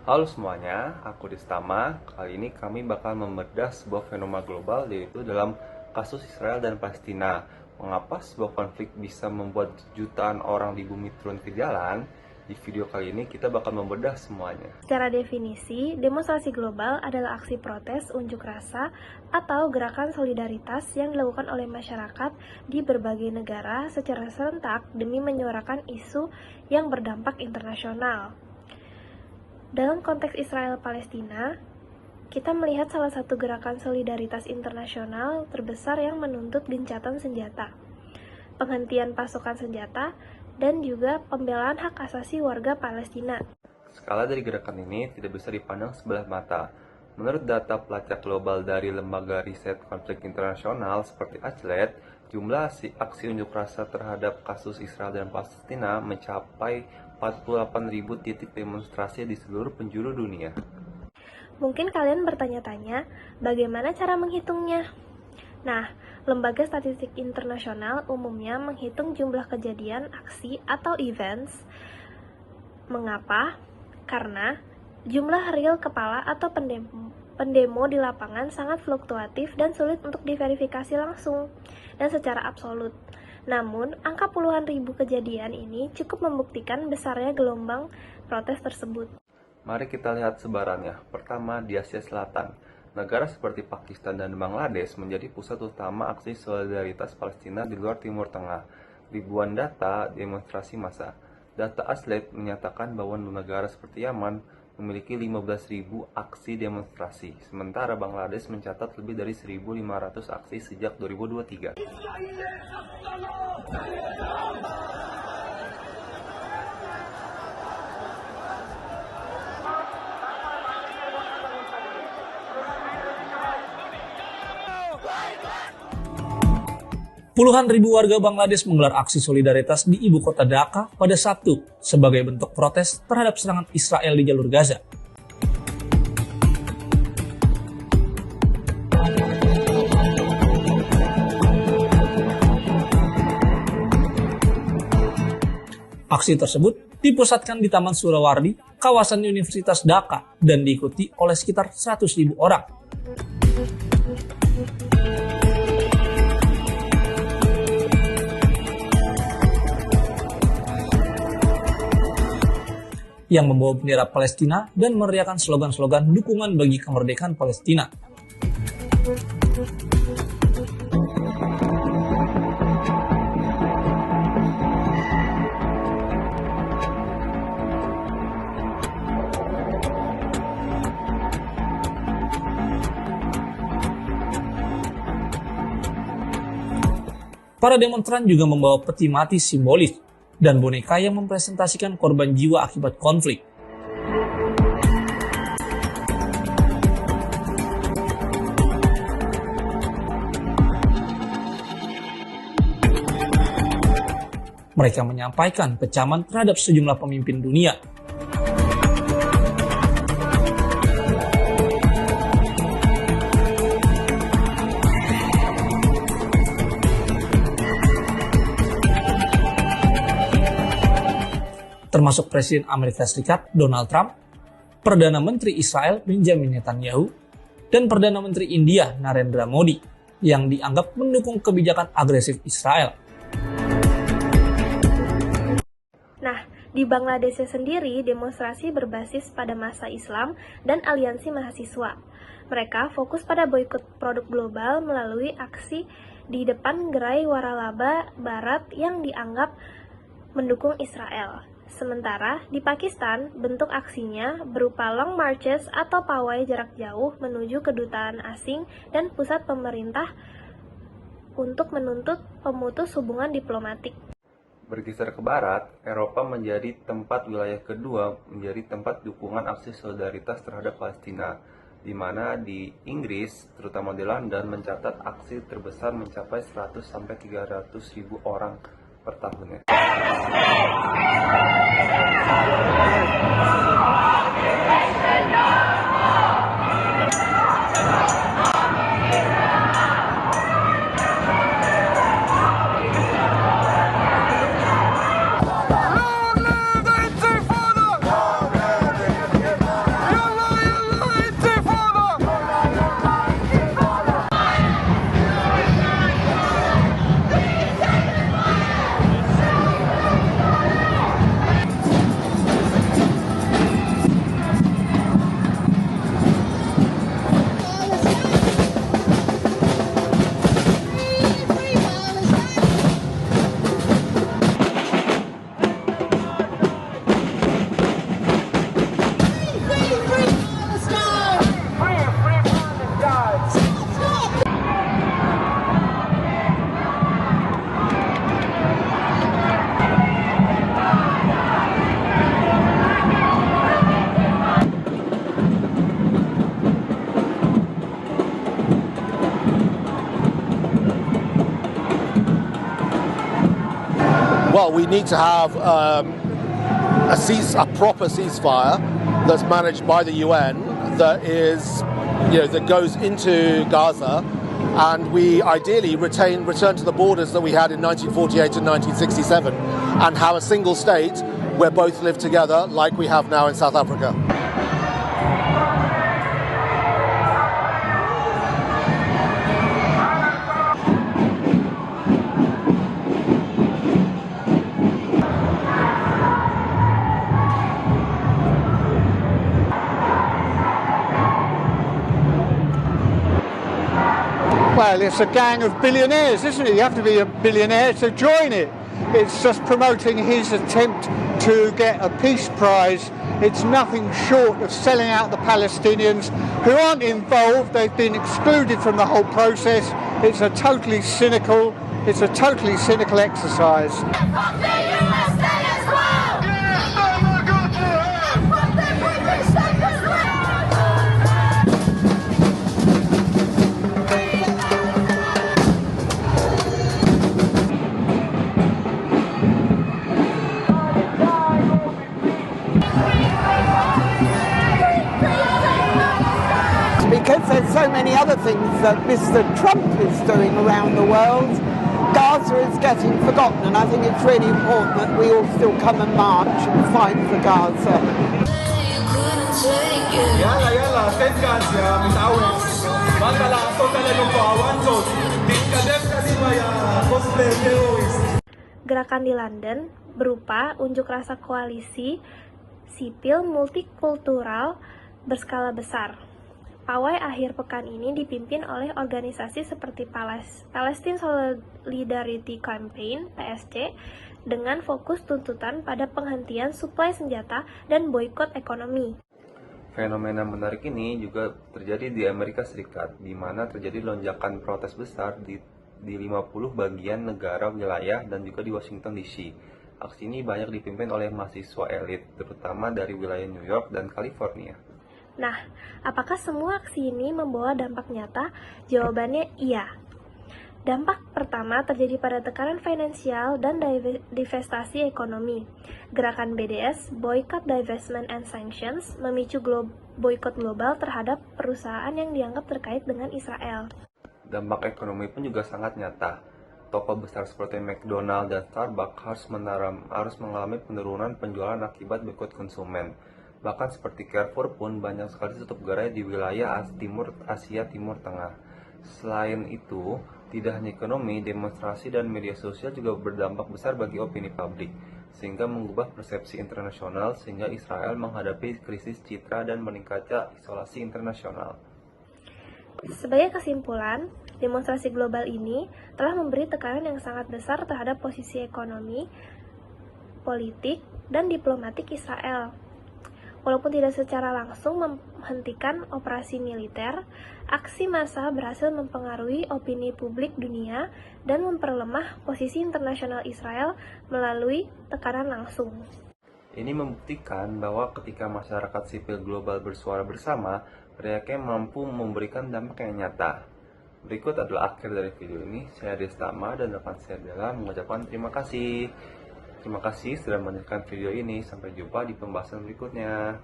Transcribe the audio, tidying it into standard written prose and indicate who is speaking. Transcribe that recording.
Speaker 1: Halo semuanya, aku Distama. Kali ini kami bakal membedah sebuah fenomena global, yaitu dalam kasus Israel dan Palestina. Mengapa sebuah konflik bisa membuat jutaan orang di bumi turun ke jalan? Di video kali ini kita bakal membedah semuanya.
Speaker 2: Secara definisi, demonstrasi global adalah aksi protes, unjuk rasa, atau gerakan solidaritas yang dilakukan oleh masyarakat di berbagai negara secara serentak demi menyuarakan isu yang berdampak internasional. Dalam konteks Israel-Palestina, kita melihat salah satu gerakan solidaritas internasional terbesar yang menuntut gencatan senjata, penghentian pasokan senjata, dan juga pembelaan hak asasi warga Palestina.
Speaker 1: Skala dari gerakan ini tidak bisa dipandang sebelah mata. Menurut data pelacak global dari lembaga riset konflik internasional seperti ACLED, jumlah aksi unjuk rasa terhadap kasus Israel dan Palestina mencapai 48.000 titik demonstrasi di seluruh penjuru dunia.
Speaker 2: Mungkin kalian bertanya-tanya, bagaimana cara menghitungnya? Nah, Lembaga Statistik Internasional umumnya menghitung jumlah kejadian, aksi, atau events. Mengapa? Karena jumlah real kepala atau pendemo di lapangan sangat fluktuatif dan sulit untuk diverifikasi langsung dan secara absolut. Namun, angka puluhan ribu kejadian ini cukup membuktikan besarnya gelombang protes tersebut.
Speaker 1: Mari kita lihat sebarannya. Pertama, di Asia Selatan. Negara seperti Pakistan dan Bangladesh menjadi pusat utama aksi solidaritas Palestina di luar Timur Tengah. Ribuan data demonstrasi massa. Data ACLED menyatakan bahwa negara seperti Yaman memiliki 15.000 aksi demonstrasi, sementara Bangladesh mencatat lebih dari 1.500 aksi sejak 2023.
Speaker 3: Puluhan ribu warga Bangladesh menggelar aksi solidaritas di ibu kota Dhaka pada Sabtu sebagai bentuk protes terhadap serangan Israel di jalur Gaza. Aksi tersebut dipusatkan di Taman Surawardi, kawasan Universitas Dhaka, dan diikuti oleh sekitar 100.000 orang. Yang membawa bendera Palestina dan meneriakkan slogan-slogan dukungan bagi kemerdekaan Palestina. Para demonstran juga membawa peti mati simbolis dan boneka yang mempresentasikan korban jiwa akibat konflik. Mereka menyampaikan kecaman terhadap sejumlah pemimpin dunia. Termasuk Presiden Amerika Serikat Donald Trump, Perdana Menteri Israel Benjamin Netanyahu, dan Perdana Menteri India Narendra Modi yang dianggap mendukung kebijakan agresif Israel.
Speaker 2: Nah, di Bangladesh sendiri demonstrasi berbasis pada massa Islam dan aliansi mahasiswa. Mereka fokus pada boikot produk global melalui aksi di depan gerai waralaba barat yang dianggap mendukung Israel. Sementara di Pakistan, bentuk aksinya berupa long marches atau pawai jarak jauh menuju kedutaan asing dan pusat pemerintah untuk menuntut pemutus hubungan diplomatik.
Speaker 1: Bergeser ke barat, Eropa menjadi tempat wilayah kedua menjadi tempat dukungan aksi solidaritas terhadap Palestina, di mana di Inggris, terutama di London, mencatat aksi terbesar mencapai 100-300.000 orang per tahunnya.
Speaker 4: Well, we need to have a proper ceasefire that's managed by the UN that goes into Gaza, and we ideally return to the borders that we had in 1948 and 1967, and have a single state where both live together like we have now in South Africa.
Speaker 5: Well, it's a gang of billionaires, isn't it? You have to be a billionaire to join it. It's just promoting his attempt to get a peace prize. It's nothing short of selling out the Palestinians who aren't involved. They've been excluded from the whole process. It's a totally cynical exercise.
Speaker 6: Because there's so many other things that Mr. Trump is doing around the world, Gaza is getting forgotten, and I think it's really important that we all still come and march and fight for Gaza.
Speaker 2: Gerakan di London berupa unjuk rasa koalisi sipil multikultural berskala besar. Pawai akhir pekan ini dipimpin oleh organisasi seperti Palestine Solidarity Campaign (PSC) dengan fokus tuntutan pada penghentian suplai senjata dan boikot ekonomi.
Speaker 1: Fenomena menarik ini juga terjadi di Amerika Serikat, di mana terjadi lonjakan protes besar di 50 bagian negara wilayah dan juga di Washington DC. Aksi ini banyak dipimpin oleh mahasiswa elit, terutama dari wilayah New York dan California.
Speaker 2: Nah, apakah semua aksi ini membawa dampak nyata? Jawabannya iya. Dampak pertama terjadi pada tekanan finansial dan divestasi ekonomi. Gerakan BDS, Boycott, Divestment and Sanctions, memicu boykot global terhadap perusahaan yang dianggap terkait dengan Israel.
Speaker 1: Dampak ekonomi pun juga sangat nyata. Toko besar seperti McDonald dan Starbucks harus mengalami penurunan penjualan akibat boykot konsumen. Bahkan seperti Carrefour pun banyak sekali tutup gerai di wilayah Asia Timur Tengah. Selain itu, tidak hanya ekonomi, demonstrasi dan media sosial juga berdampak besar bagi opini publik, sehingga mengubah persepsi internasional sehingga Israel menghadapi krisis citra dan meningkatnya isolasi internasional.
Speaker 2: Sebagai kesimpulan, demonstrasi global ini telah memberi tekanan yang sangat besar terhadap posisi ekonomi, politik, dan diplomatik Israel. Walaupun tidak secara langsung menghentikan operasi militer, aksi massa berhasil mempengaruhi opini publik dunia dan memperlemah posisi internasional Israel melalui tekanan langsung.
Speaker 1: Ini membuktikan bahwa ketika masyarakat sipil global bersuara bersama, mereka mampu memberikan dampak yang nyata. Berikut adalah akhir dari video ini. Saya Destama dan rekan saya Bella mengucapkan terima kasih. Terima kasih sudah menonton video ini. Sampai jumpa di pembahasan berikutnya.